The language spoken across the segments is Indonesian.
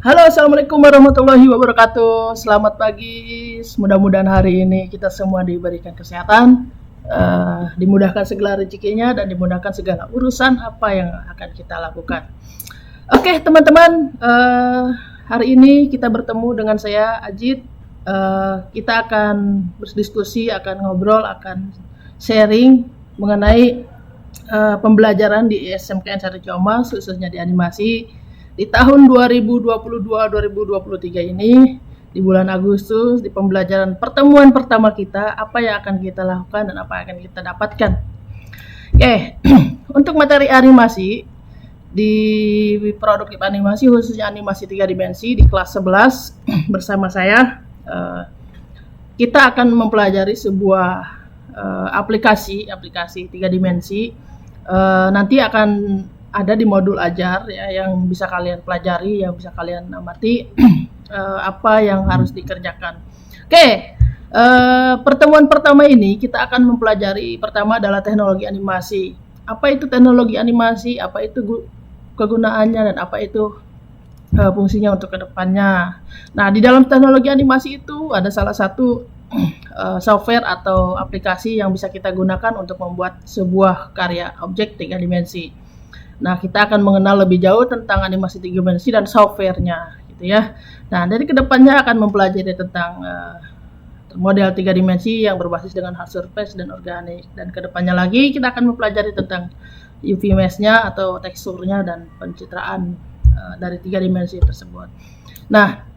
Halo, assalamualaikum warahmatullahi wabarakatuh. Selamat pagi. Mudah-mudahan hari ini kita semua diberikan kesehatan, dimudahkan segala rezekinya dan dimudahkan segala urusan apa yang akan kita lakukan. Oke, teman-teman, hari ini kita bertemu dengan saya Ajit. Kita akan berdiskusi, akan ngobrol, akan sharing mengenai pembelajaran di SMKN 1 Ciamas, khususnya di animasi di tahun 2022-2023 ini, di bulan Agustus, di pembelajaran pertemuan pertama kita, apa yang akan kita lakukan dan apa yang akan kita dapatkan. Oke, untuk materi animasi di produk animasi, khususnya animasi 3 dimensi di kelas 11 bersama saya, kita akan mempelajari sebuah aplikasi 3 dimensi. Nanti akan ada di modul ajar ya, yang bisa kalian pelajari, yang bisa kalian amati apa yang harus dikerjakan. Oke, pertemuan pertama ini kita akan mempelajari pertama adalah teknologi animasi. Apa itu teknologi animasi? Apa itu kegunaannya dan apa itu fungsinya untuk kedepannya. Nah, di dalam teknologi animasi itu ada salah satu software atau aplikasi yang bisa kita gunakan untuk membuat sebuah karya objek 3 dimensi. Nah, kita akan mengenal lebih jauh tentang animasi 3 dimensi dan softwarenya, gitu ya. Nah, dari kedepannya akan mempelajari tentang model 3 dimensi yang berbasis dengan hard surface dan organik. Dan kedepannya lagi kita akan mempelajari tentang UV mesh-nya atau teksturnya dan pencitraan dari 3 dimensi tersebut. Nah,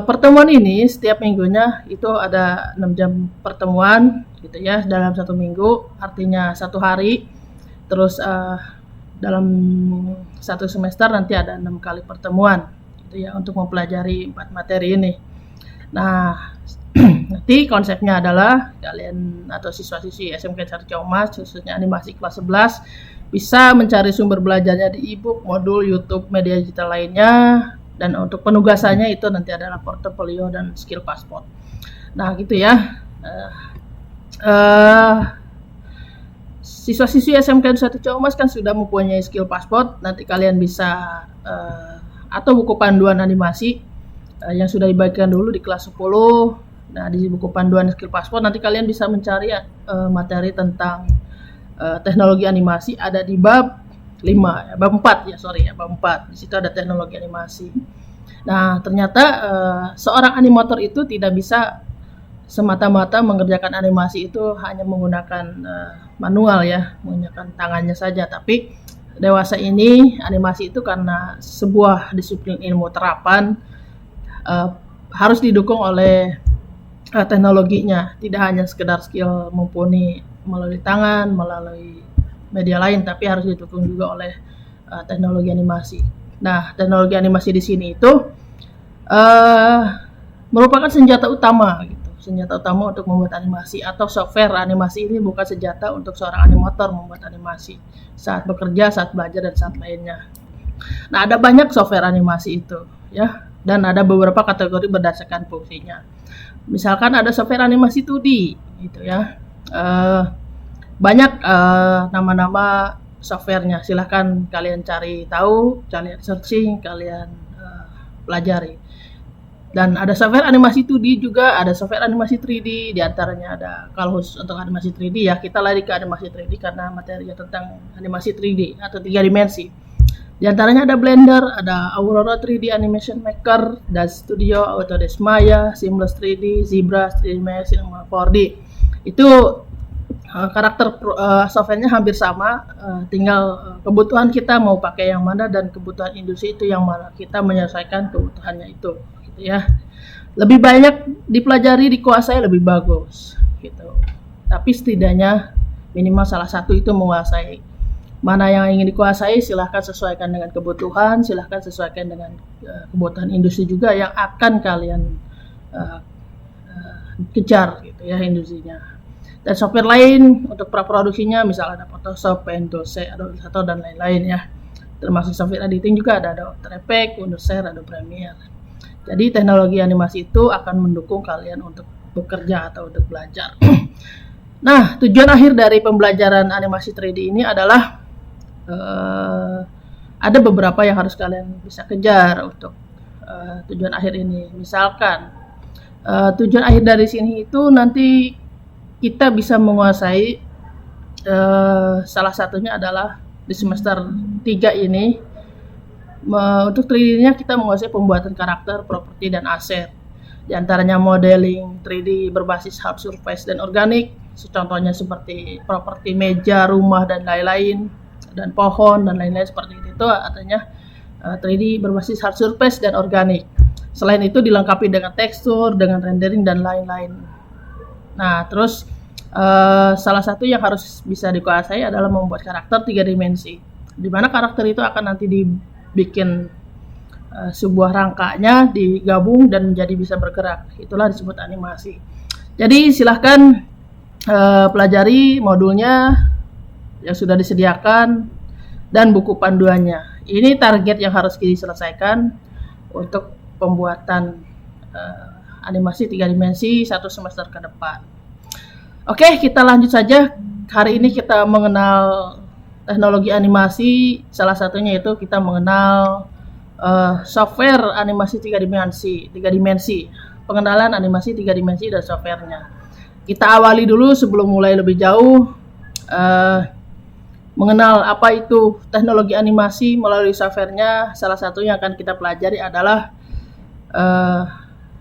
pertemuan ini setiap minggunya itu ada 6 jam pertemuan, gitu ya, dalam 1 minggu, artinya 1 hari. Terus dalam 1 semester nanti ada 6 kali pertemuan, gitu ya, untuk mempelajari 4 materi ini. Nah, nanti konsepnya adalah kalian atau siswa-siswi SMK 1 Ciamas, khususnya animasi kelas 11, bisa mencari sumber belajarnya di e-book, modul, YouTube, media digital lainnya. Dan untuk penugasannya itu nanti adalah portofolio dan skill passport. Nah, gitu ya. Siswa-siswi SMK 1 Ciamas kan sudah mempunyai skill passport. Nanti kalian bisa atau buku panduan animasi yang sudah dibagikan dulu di kelas 10. Nah, di buku panduan skill passport nanti kalian bisa mencari materi tentang teknologi animasi, ada di bab 5 ya, bab 4 ya, bab 4. Di situ ada teknologi animasi. Nah, ternyata seorang animator itu tidak bisa semata-mata mengerjakan animasi itu hanya menggunakan manual ya, menggunakan tangannya saja. Tapi dewasa ini animasi itu karena sebuah disiplin ilmu terapan harus didukung oleh teknologinya, tidak hanya sekedar skill mumpuni melalui tangan, melalui media lain, tapi harus didukung juga oleh teknologi animasi. Nah, teknologi animasi di sini itu merupakan senjata utama gitu. Senjata utama untuk membuat animasi, atau software animasi ini bukan senjata untuk seorang animator membuat animasi saat bekerja, saat belajar, dan saat lainnya. Nah, ada banyak software animasi itu ya, dan ada beberapa kategori berdasarkan fungsinya. Misalkan ada software animasi 2D gitu ya. Banyak nama-nama softwarenya, silahkan kalian cari tahu, kalian searching, kalian pelajari. Dan ada software animasi 2D juga, ada software animasi 3D, diantaranya ada, kalau khusus untuk animasi 3D ya, kita lari ke animasi 3D karena materinya tentang animasi 3D atau 3 dimensi. Diantaranya ada Blender, ada Aurora 3D Animation Maker, DAZ Studio, Autodesk Maya, Seamless 3D, ZBrush, 3D Mesh, 4D. Itu karakter softwarenya hampir sama, tinggal kebutuhan kita mau pakai yang mana dan kebutuhan industri itu yang mana, kita menyesuaikan kebutuhannya itu, gitu ya. Lebih banyak dipelajari, dikuasai lebih bagus, gitu. Tapi setidaknya minimal salah satu itu menguasai. Mana yang ingin dikuasai, silahkan sesuaikan dengan kebutuhan, silahkan sesuaikan dengan kebutuhan industri juga yang akan kalian kejar, gitu ya, industrinya. Dan software lain untuk praproduksinya, misalnya ada Photoshop, Paint, Adobe Illustrator, dan lain-lain ya. Termasuk software editing juga ada After Effects, Windows Share, Adobe Premiere. Jadi teknologi animasi itu akan mendukung kalian untuk bekerja atau untuk belajar. Nah, tujuan akhir dari pembelajaran animasi 3D ini adalah ada beberapa yang harus kalian bisa kejar untuk tujuan akhir ini. Misalkan tujuan akhir dari sini itu nanti kita bisa menguasai, salah satunya adalah di semester 3 ini, untuk 3D-nya kita menguasai pembuatan karakter, properti, dan aset. Di antaranya modeling 3D berbasis hard surface dan organik, contohnya seperti properti meja, rumah, dan lain-lain, dan pohon, dan lain-lain seperti itu artinya 3D berbasis hard surface dan organik. Selain itu dilengkapi dengan tekstur, dengan rendering, dan lain-lain. Nah, terus salah satu yang harus bisa dikuasai adalah membuat karakter 3 dimensi, di mana karakter itu akan nanti dibikin sebuah rangkanya digabung dan menjadi bisa bergerak. Itulah disebut animasi. Jadi silahkan pelajari modulnya yang sudah disediakan dan buku panduannya. Ini target yang harus diselesaikan untuk pembuatan animasi 3 dimensi 1 semester ke depan. Oke, kita lanjut saja. Hari ini kita mengenal teknologi animasi, salah satunya itu kita mengenal software animasi 3 dimensi. Pengenalan animasi 3 dimensi dan softwarenya. Kita awali dulu sebelum mulai lebih jauh, mengenal apa itu teknologi animasi melalui softwarenya. Salah satu yang akan kita pelajari adalah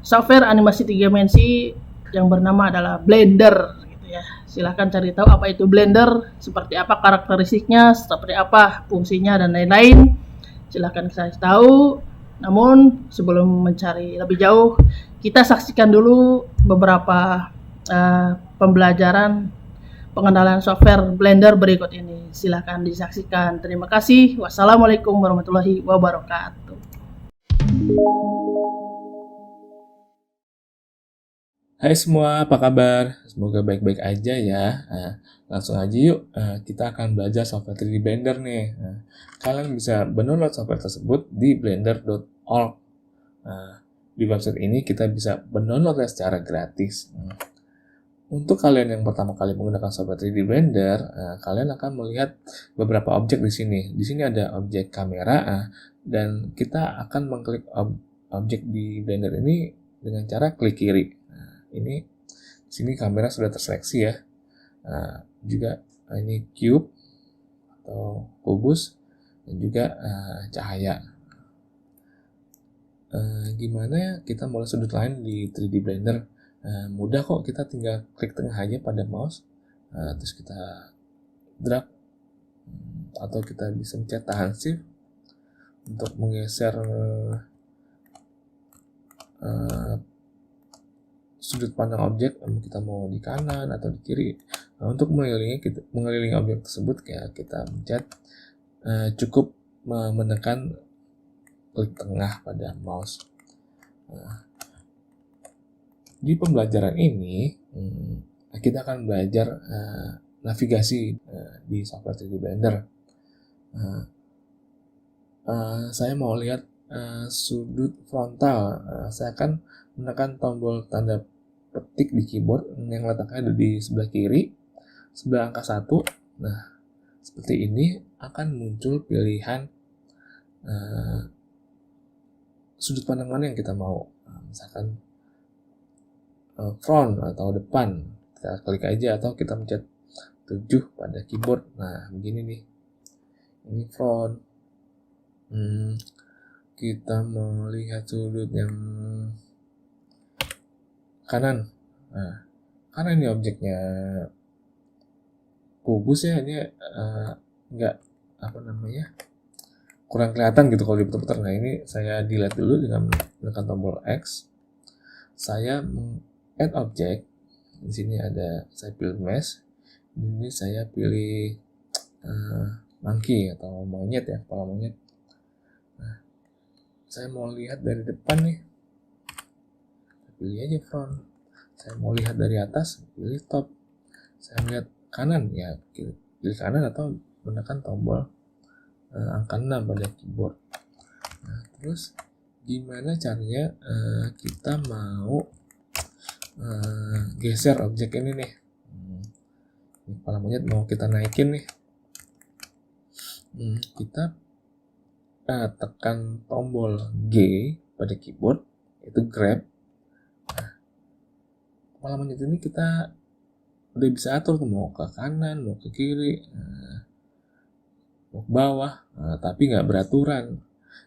software animasi 3 dimensi yang bernama adalah Blender. Ya, silahkan cari tahu apa itu Blender, seperti apa karakteristiknya, seperti apa fungsinya, dan lain-lain. Silahkan saya tahu. Namun sebelum mencari lebih jauh, kita saksikan dulu beberapa pembelajaran pengenalan software Blender berikut ini. Silahkan disaksikan. Terima kasih. Wassalamualaikum warahmatullahi wabarakatuh. Hai semua, apa kabar? Semoga baik-baik aja ya. Nah, langsung aja yuk, kita akan belajar software 3D Blender nih. Nah, kalian bisa download software tersebut di blender.org. Nah, di website ini kita bisa downloadnya secara gratis. Untuk kalian yang pertama kali menggunakan software 3D Blender, kalian akan melihat beberapa objek di sini. Di sini ada objek kamera, dan kita akan mengklik objek di Blender ini dengan cara klik kiri. Ini di sini kamera sudah terseleksi ya. Juga ini cube atau kubus, dan juga cahaya. Gimana ya kita mulai sudut lain di 3D Blender? Mudah kok, kita tinggal klik tengah aja pada mouse, terus kita drag, atau kita bisa mencet tahan shift untuk menggeser sudut pandang objek, kita mau di kanan atau di kiri. Nah, untuk mengelilingi objek tersebut, kita mencet cukup menekan klik tengah pada mouse. Di pembelajaran ini kita akan belajar navigasi di software 3D Blender. Saya mau lihat sudut frontal. Saya akan menekan tombol tanda petik di keyboard yang letaknya ada di sebelah kiri, sebelah angka 1. Nah, seperti ini akan muncul pilihan sudut pandang mana yang kita mau. Misalkan front atau depan, kita klik aja, atau kita mencet 7 pada keyboard. Nah, begini nih. Ini front. Kita mau lihat sudut yang kanan. Nah, karena ini objeknya kubus ya, ini nggak kurang kelihatan gitu kalau diputar-putar. Nah, ini saya delete dulu dengan menekan tombol X. Saya add object. Di sini saya pilih mesh. Ini saya pilih monkey atau monyet ya, kepala monyet. Nah, saya mau lihat dari depan nih, pilih aja front. Saya mau lihat dari atas, pilih top. Saya melihat kanan, ya pilih kanan atau menekan tombol angka 6 pada keyboard. Nah, terus gimana caranya kita mau geser objek ini nih. Kepala monyet mau kita naikin nih. Kita tekan tombol G pada keyboard, itu grab. Kepala monyet ini kita udah bisa atur tuh, mau ke kanan, mau ke kiri, mau ke bawah, tapi nggak beraturan.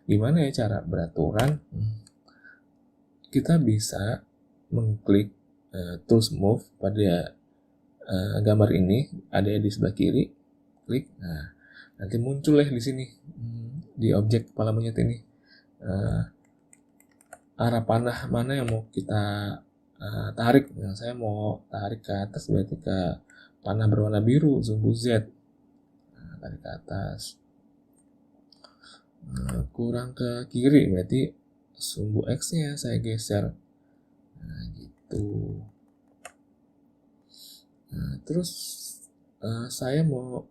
Gimana ya cara beraturan? Kita bisa mengklik tools move pada gambar ini, ada di sebelah kiri, klik. Nah, nanti muncul ya di sini, di objek kepala monyet ini, arah panah mana yang mau kita tarik. Nah, saya mau tarik ke atas, berarti ke panah berwarna biru, sumbu Z. Nah, tarik ke atas. Kurang ke kiri, berarti sumbu X-nya saya geser. Nah, gitu. Nah, terus saya mau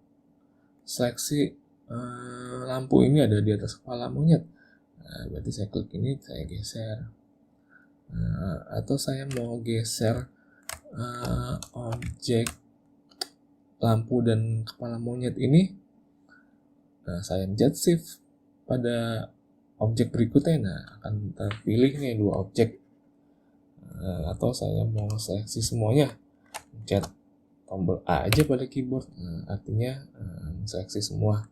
seleksi lampu ini ada di atas kepala monyet. Nah, berarti saya klik ini, saya geser. Atau saya mau geser objek lampu dan kepala monyet ini. Nah, saya pencet shift pada objek berikutnya. Nah, akan terpilih nih 2 objek. Atau saya mau seleksi semuanya, pencet tombol A aja pada keyboard. Artinya seleksi semua.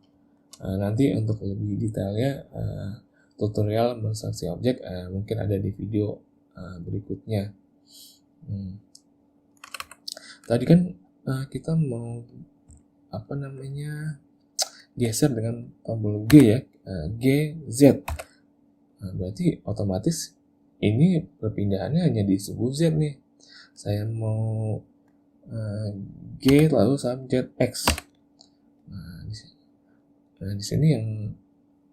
Nanti untuk lebih detailnya tutorial menseleksi objek mungkin ada di video berikutnya. Tadi kan kita mau geser dengan tombol G ya, G, Z. Berarti otomatis ini perpindahannya hanya di sumbu Z nih. Saya mau G lalu saya pencet X. Nah, di sini yang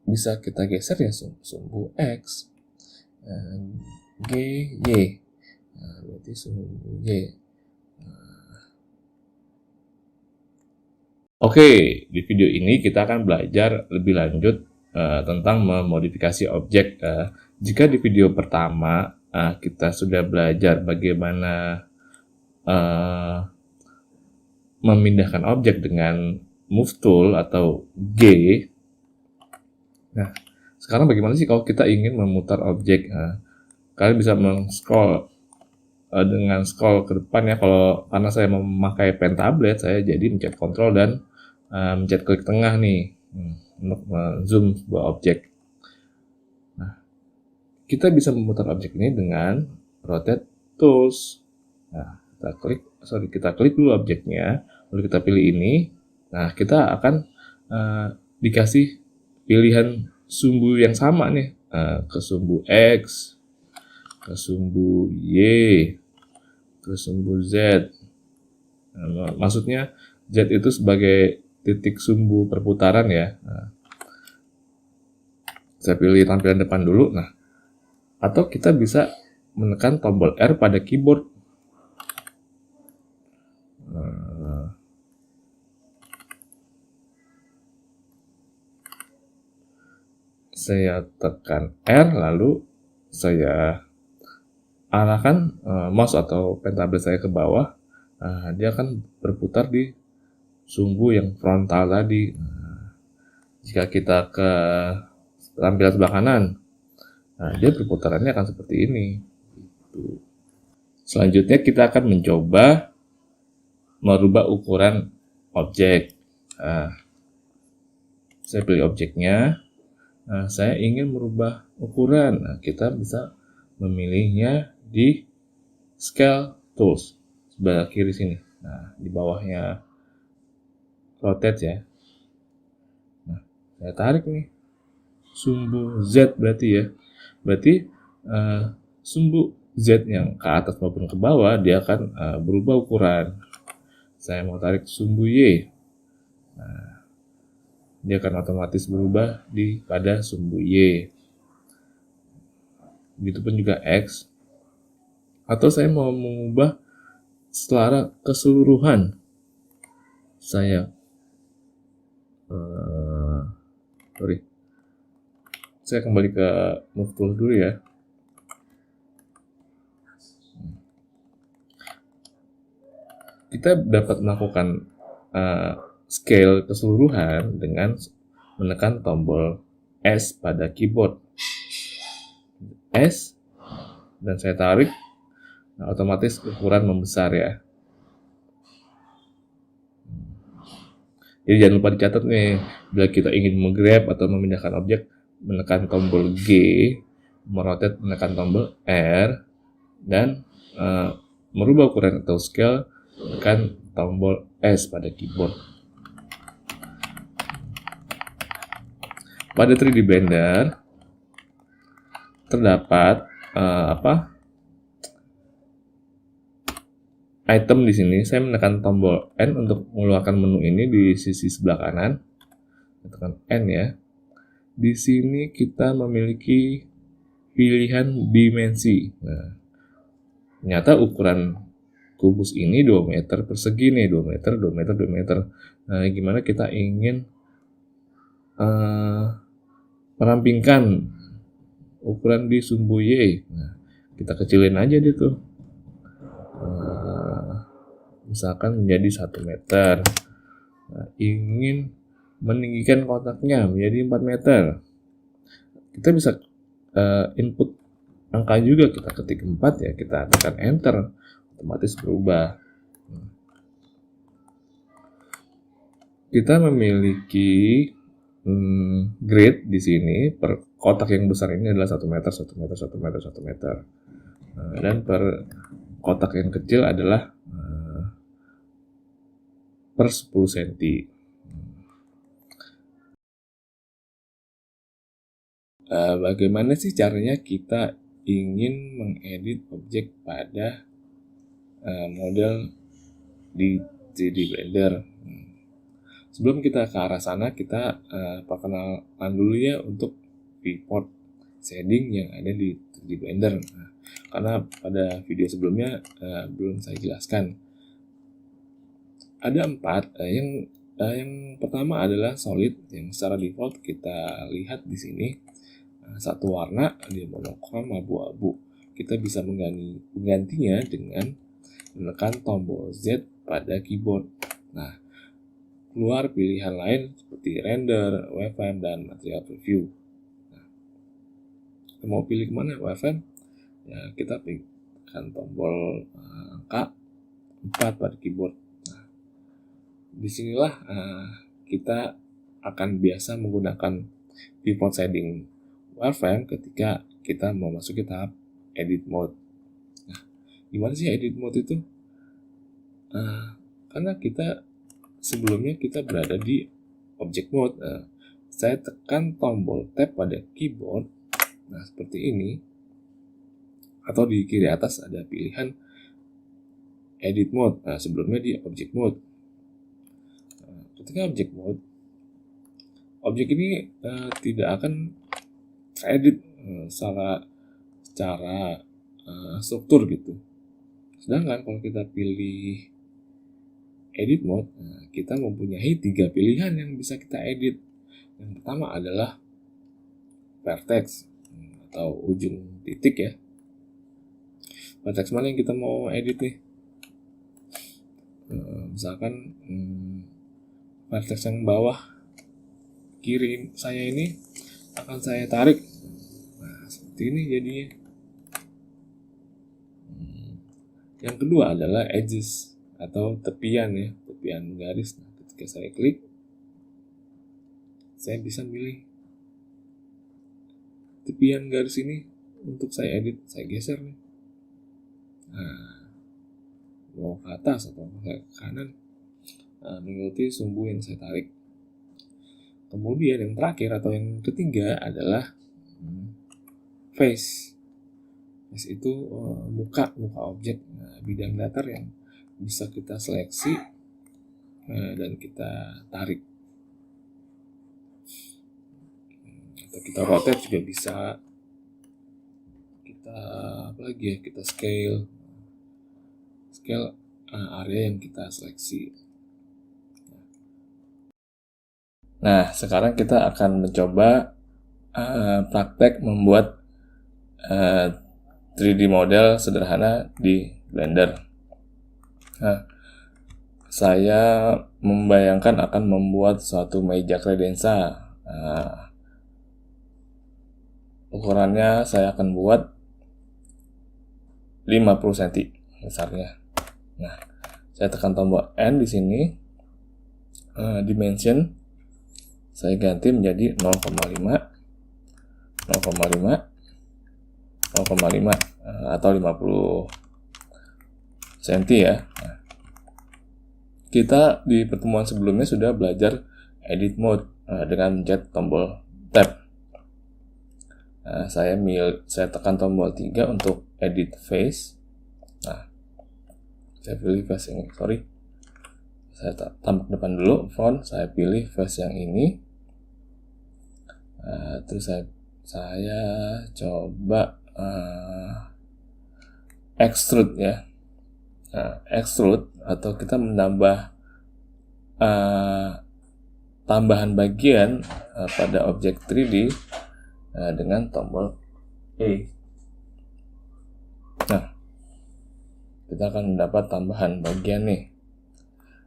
bisa kita geser ya sumbu X, G, Y. Nah, berarti sumbu Y. Oke, di video ini kita akan belajar lebih lanjut tentang memodifikasi objek. Jika di video pertama kita sudah belajar bagaimana memindahkan objek dengan move tool atau G. Nah, sekarang bagaimana sih kalau kita ingin memutar objek? Kalian bisa men-scroll dengan scroll ke depan ya. Karena saya memakai pen tablet, saya jadi mencet Ctrl dan mencet klik tengah nih untuk zoom sebuah objek. Nah, kita bisa memutar objek ini dengan rotate tools. Nah, kita klik dulu objeknya, lalu kita pilih ini. Nah, kita akan dikasih pilihan sumbu yang sama nih, ke sumbu X, ke sumbu Y, ke sumbu Z. Nah, maksudnya Z itu sebagai titik sumbu perputaran ya. Nah, saya pilih tampilan depan dulu. Nah, atau kita bisa menekan tombol R pada keyboard. Saya tekan R, lalu saya arahkan mouse atau pen tablet saya ke bawah. Dia akan berputar di sumbu yang frontal tadi. Jika kita ke tampilan sebelah kanan, dia perputarannya akan seperti ini. Selanjutnya kita akan mencoba merubah ukuran objek. Saya pilih objeknya. Saya ingin merubah ukuran. Nah, kita bisa memilihnya di Scale Tools sebelah kiri sini. Nah, di bawahnya rotate ya. Nah, saya tarik nih sumbu Z berarti ya. Berarti sumbu Z yang ke atas maupun ke bawah dia akan berubah ukuran. Saya mau tarik sumbu Y. Nah, dia akan otomatis berubah pada sumbu Y. Begitupun juga X. Atau saya mau mengubah secara keseluruhan. Saya kembali ke move tool dulu ya. Kita dapat melakukan scale keseluruhan dengan menekan tombol S pada keyboard. S, dan saya tarik, nah, otomatis ukuran membesar ya. Jadi jangan lupa dicatat nih, bila kita ingin menggrab atau memindahkan objek, menekan tombol G, merotate menekan tombol R, dan merubah ukuran atau scale, menekan tombol S pada keyboard. Pada 3D Blender terdapat item di sini. Saya menekan tombol N untuk mengeluarkan menu ini di sisi sebelah kanan. Tekan N ya. Di sini kita memiliki pilihan dimensi. Nah, ternyata ukuran kubus ini 2 meter persegi nih, 2 meter, 2 meter, 2 meter. Nah, gimana kita ingin merampingkan ukuran di sumbu Y. Nah, kita kecilin aja dia tuh. Misalkan menjadi 1 meter. Nah, ingin meninggikan kotaknya menjadi 4 meter. Kita bisa input angka juga, kita ketik 4 ya, kita tekan enter, otomatis berubah. Kita memiliki grid di sini. Per kotak yang besar ini adalah 1 meter, 1 meter, 1 meter, 1 meter. Dan per kotak yang kecil adalah per 10 cm. Bagaimana sih caranya kita ingin mengedit objek pada model di 3D Blender? Sebelum kita ke arah sana, kita perkenalan dulu ya untuk viewport shading yang ada di 3D Blender. Karena pada video sebelumnya belum saya jelaskan. Ada 4. Yang pertama adalah solid, yang secara default kita lihat di sini. Satu warna, dia monokrom abu-abu. Kita bisa menggantinya dengan menekan tombol Z pada keyboard. Nah, keluar pilihan lain seperti render, wireframe, dan material preview. Nah, kita mau pilih kemana wireframe? Ya, kita tekan tombol angka 4 pada keyboard. Nah, disinilah kita akan biasa menggunakan viewport shading wireframe ketika kita memasuki tahap edit mode. Nah, gimana sih edit mode itu? Karena sebelumnya kita berada di object mode. Saya tekan tombol tab pada keyboard. Nah, seperti ini. Atau di kiri atas ada pilihan edit mode. Nah, sebelumnya di object mode. Ketika object mode, objek ini tidak akan teredit secara struktur gitu. Sedangkan kalau kita pilih edit mode, kita mempunyai 3 pilihan yang bisa kita edit. Yang pertama adalah vertex atau ujung titik ya. Vertex mana yang kita mau edit nih? Misalkan vertex yang bawah kiri saya ini akan saya tarik. Nah, seperti ini jadinya. Yang kedua adalah edges atau tepian ya, tepian garis. Nah, ketika saya klik, saya bisa pilih tepian garis ini untuk saya edit. Saya geser nih. Nah, mau ke atas atau ke kanan, mengikuti sumbu yang saya tarik. Kemudian yang terakhir atau yang ketiga adalah face. Face itu muka objek, bidang datar yang bisa kita seleksi dan kita tarik. Atau kita rotate juga bisa. Kita scale area yang kita seleksi. Nah, sekarang kita akan mencoba praktek membuat 3D model sederhana di Blender. Nah, saya membayangkan akan membuat suatu meja kredensa. ukurannya saya akan buat 50 cm besarnya. Nah, saya tekan tombol N di sini. Dimension saya ganti menjadi 0,5 atau 50 cm ya. Nah, kita di pertemuan sebelumnya sudah belajar edit mode dengan mencet tombol tab. Saya tekan tombol 3 untuk edit face. Nah, saya pilih face ini, saya tambah depan dulu, font, saya pilih face yang ini. Terus saya coba extrude ya. Extrude atau kita menambah tambahan bagian pada objek 3D dengan tombol E. Nah, kita akan mendapat tambahan bagian nih.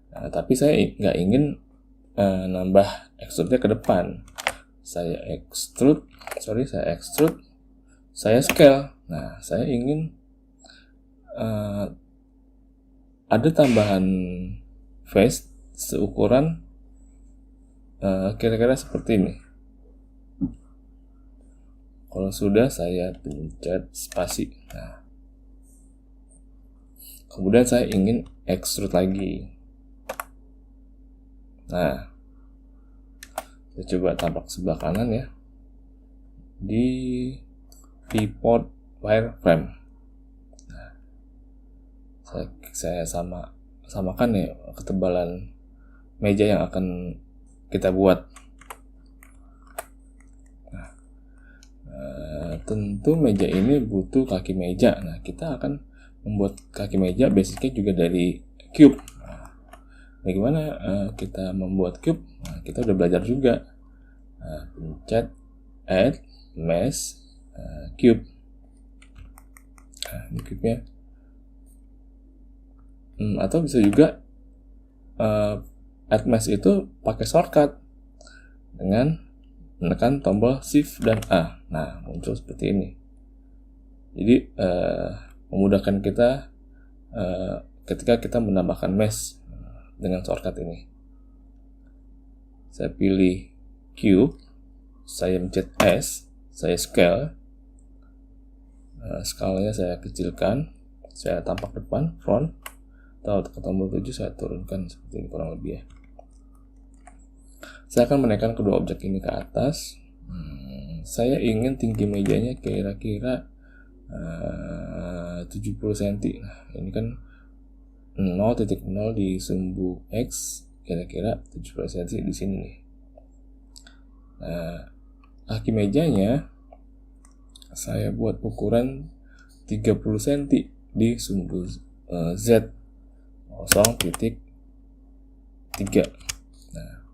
Tapi saya nggak ingin nambah extrude-nya ke depan. Saya extrude, saya scale. Nah, saya ingin ada tambahan face seukuran kira-kira seperti ini. Kalau sudah, saya pencet spasi. Nah, kemudian saya ingin extrude lagi. Nah, saya coba tampak sebelah kanan ya, di viewport wireframe. Nah, saya samakan ya ketebalan meja yang akan kita buat. Tentu meja ini butuh kaki meja. Nah, kita akan membuat kaki meja basicnya juga dari cube. Nah, bagaimana kita membuat cube? Nah, kita udah belajar juga. Pencet add mesh cube. Nah, ini cube-nya. Atau bisa juga add mesh itu pakai shortcut dengan menekan tombol Shift dan A. Nah, muncul seperti ini. Jadi memudahkan kita ketika kita menambahkan mesh dengan shortcut ini. Saya pilih cube, saya mencet S, saya scale. Skalanya saya kecilkan, saya tampak depan, front, atau tekan tombol 7 saya turunkan seperti ini kurang lebih ya. Saya akan menaikkan kedua objek ini ke atas. Saya ingin tinggi mejanya kira-kira 70 cm. Nah, ini kan 0.0 di sumbu X, kira-kira 70 cm di sini nih. Nah, kaki mejanya saya buat ukuran 30 cm di sumbu Z 0.3. Nah,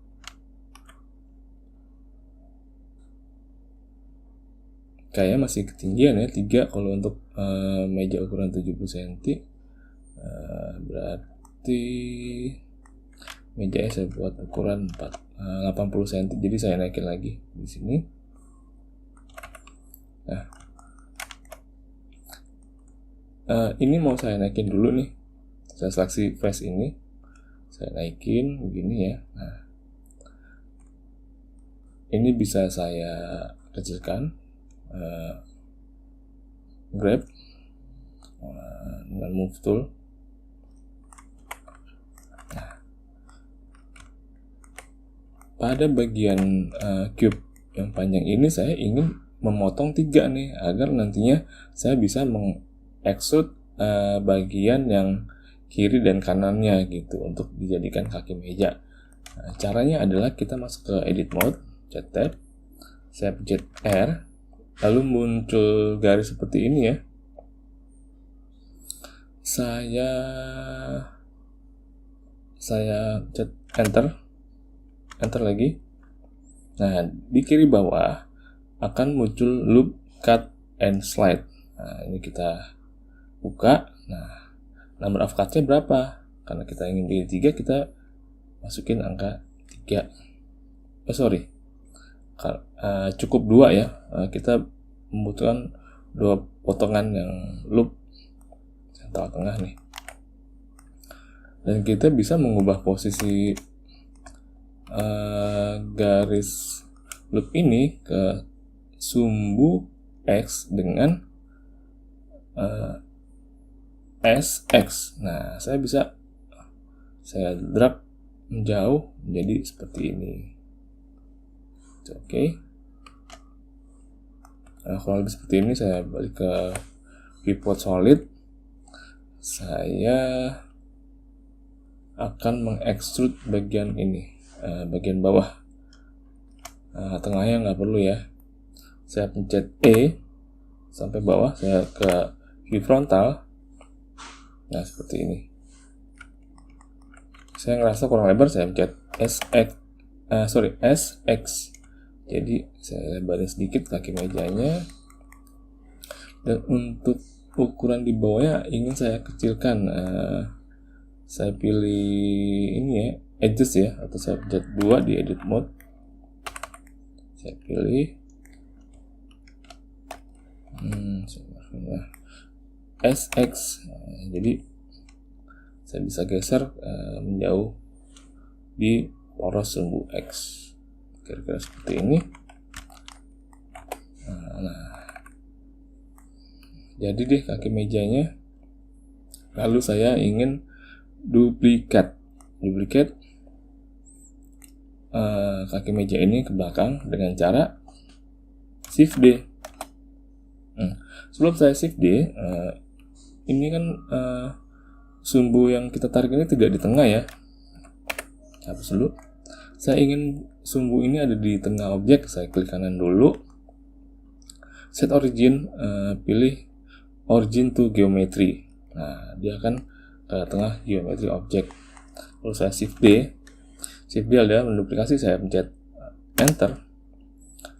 kayaknya masih ketinggian ya 3 kalau untuk meja ukuran 70 cm. Berarti mejanya saya buat ukuran 80 cm, jadi saya naikin lagi di sini. Nah, ini mau saya naikin dulu nih. Saya seleksi face ini, saya naikin begini ya. Nah, ini bisa saya kecilkan, grab dengan move tool. Nah, pada bagian cube yang panjang ini saya ingin memotong 3 nih, agar nantinya saya bisa mengextrude bagian yang kiri dan kanannya gitu untuk dijadikan kaki meja. Nah, caranya adalah kita masuk ke edit mode, pencet tab, saya pencet R, lalu muncul garis seperti ini ya. Saya pencet enter lagi. Nah, di kiri bawah akan muncul loop, cut, and slide. Nah, ini kita buka. Nah, number of cut-nya berapa? Karena kita ingin jadi 3, kita masukin angka 3. Cukup 2 ya. Kita membutuhkan 2 potongan yang loop sentral tengah nih. Dan kita bisa mengubah posisi garis loop ini ke sumbu X dengan SX. Nah, saya drag menjauh menjadi seperti ini. Oke. Nah, kalau lebih seperti ini, saya balik ke pivot solid. Saya akan mengekstrud bagian ini, bagian bawah. Tengahnya nggak perlu ya. Saya pencet E sampai bawah, saya ke view frontal. Nah, seperti ini. Saya ngerasa kurang lebar, saya pencet SX. Jadi saya lebarin sedikit kaki mejanya, dan untuk ukuran di bawahnya ingin saya kecilkan. Saya pilih ini ya, edges ya, atau saya pencet 2 di edit mode. Saya pilih SX. Jadi saya bisa geser menjauh di poros sumbu X, kira-kira seperti ini. Jadi deh kaki mejanya. Lalu saya ingin duplikat kaki meja ini ke belakang dengan cara Shift D. Sebelum saya Shift D, ini kan sumbu yang kita tarik ini tidak di tengah ya. Hapus dulu. Saya ingin sumbu ini ada di tengah objek. Saya klik kanan dulu. Set origin, pilih origin to geometry. Nah, dia akan ke tengah geometry objek. Lalu saya Shift D. Shift D adalah menduplikasi, saya pencet Enter.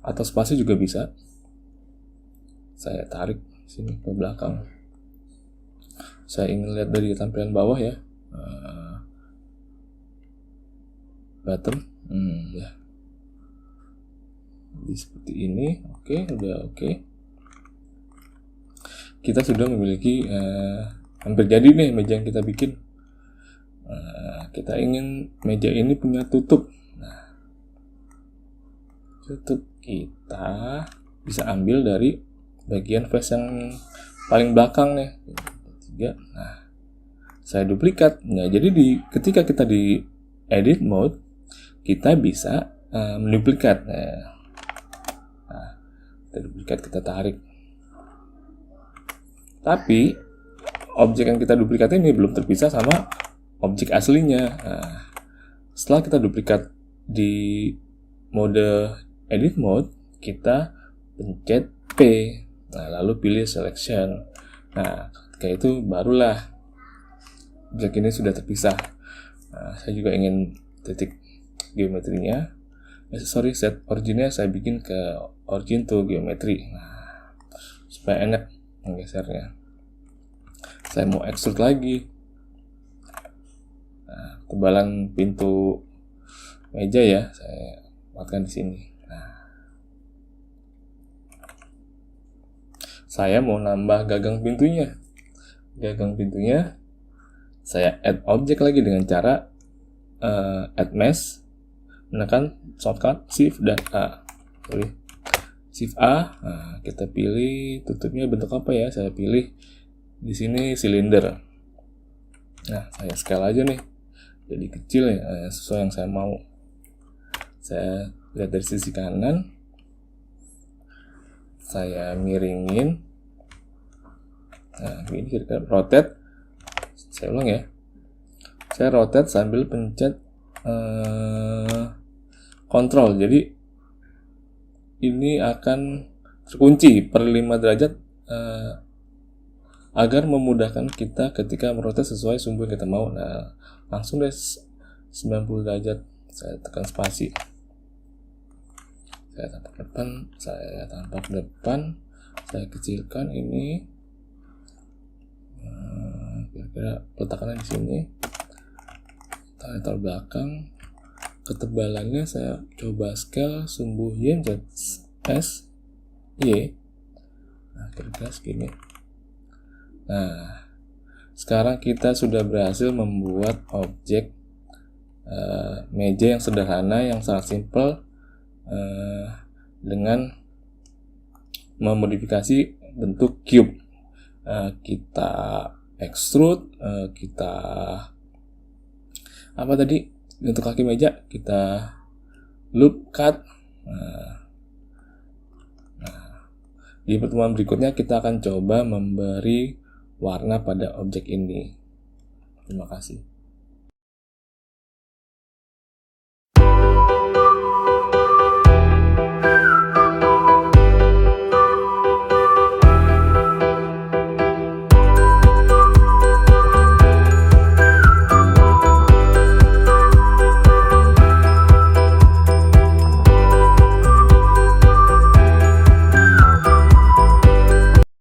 Atau spasi juga bisa. Saya tarik sini ke belakang. Saya ingin lihat dari tampilan bawah ya. Bottom. Ya. Jadi seperti ini. Oke, udah oke. Kita sudah memiliki hampir jadi nih meja yang kita bikin. Kita ingin meja ini punya tutup. Nah, tutup kita bisa ambil dari bagian face yang paling belakang nih. 3. Nah, saya duplikat. Nah, jadi ketika kita di edit mode, kita bisa menduplikat. Nah, kita duplikat, kita tarik. Tapi objek yang kita duplikat ini belum terpisah sama objek aslinya. Nah, setelah kita duplikat di mode edit mode, kita pencet P. Nah, lalu pilih selection. Nah, ketika itu barulah objek ini sudah terpisah. Nah, saya juga ingin titik geometrinya. Set originnya saya bikin ke origin to geometry. Nah, supaya enak menggesernya. Saya mau extrude lagi. Nah, tebalan pintu meja ya, saya buatkan di sini. Saya mau nambah gagang pintunya. Saya add objek lagi dengan cara add mesh, menekan shortcut Shift dan A. Shift A. Nah, kita pilih tutupnya bentuk apa ya? Saya pilih di sini silinder. Nah, saya scale aja nih. Jadi kecil ya, sesuai yang saya mau. Saya lihat dari sisi kanan. Saya miringin. Nah, ini kita rotate. Saya ulang ya. Saya rotate sambil pencet kontrol. Jadi ini akan terkunci per 5 derajat agar memudahkan kita ketika merotate sesuai sumbu yang kita mau. Nah, langsung deh 90 derajat. Saya tekan spasi. Saya tampak depan, saya kecilkan ini. Kira-kira peletakannya di sini. Taruh belakang. Ketebalannya saya coba scale sumbu Y, Z, S, Y. Nah, kira-kira segini. Nah, sekarang kita sudah berhasil membuat objek meja yang sederhana, yang sangat simple, dengan memodifikasi bentuk cube. Kita extrude, kita apa tadi untuk kaki meja, kita loop cut. Di pertemuan berikutnya kita akan coba memberi warna pada objek ini. Terima kasih.